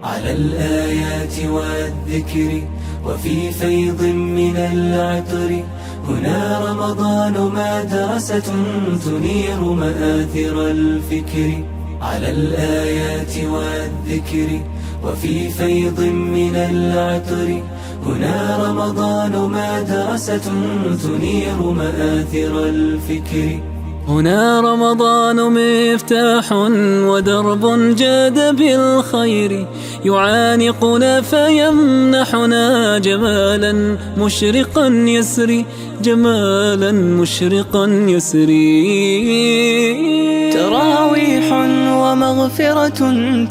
على الآيات والذكر وفي فيض من العطر. هنا رمضان مدرسة تنير مآثر الفكر. على الآيات والذكر وفي فيض من العطر. هنا رمضان مدرسة تنير مآثر الفكر. هنا رمضان مفتاح ودرب جاد بالخير، يعانقنا فيمنحنا جمالا مشرقا يسري، جمالا مشرقا يسري. تراويح ومغفرة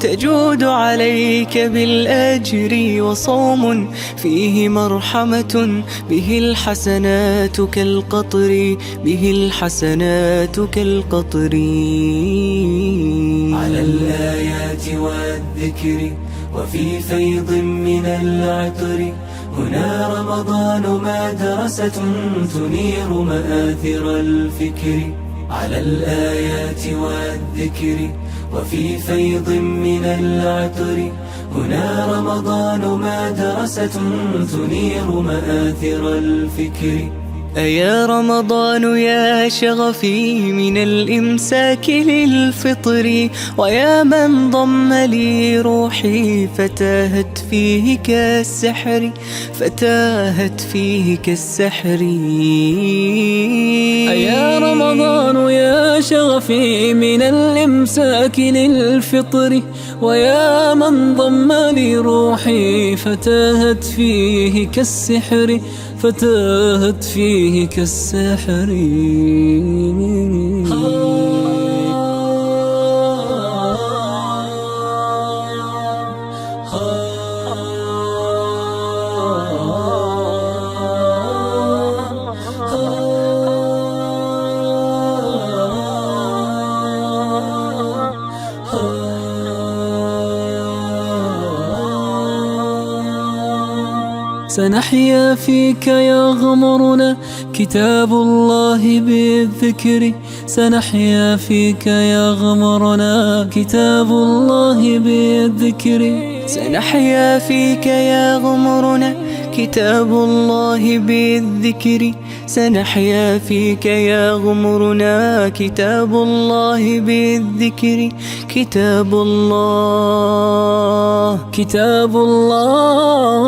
تجود عليك بالأجر، وصوم فيه مرحمة به الحسنات كالقطر، به الحسنات كالقطر. على الآيات والذكر وفي فيض من العطر. هنا رمضان مدرسة تنير مآثر الفكر. على الآيات والذكر وفي فيض من العطر. هنا رمضان مدرسة تنير مآثر الفكر. أيا رمضان يا شغفي من الإمساك للفطر، ويا من ضم لي روحي فتاهت فيه كالسحر، فتاهت فيه كالسحر. أيا رمضان يا شغفي من الإمساك للفطر، ويا من ضم لي روحي فتاهت فيه كالسحر، فتاهت فيه كالسحر. سنحيا فيك يغمرنا كتاب الله بالذكر، سنحيا فيك يغمرنا كتاب الله بالذكر. سنحيا فيك يغمرنا كتاب الله بالذكر، سنحيا فيك يغمرنا كتاب الله بالذكر. كتاب الله، كتاب الله.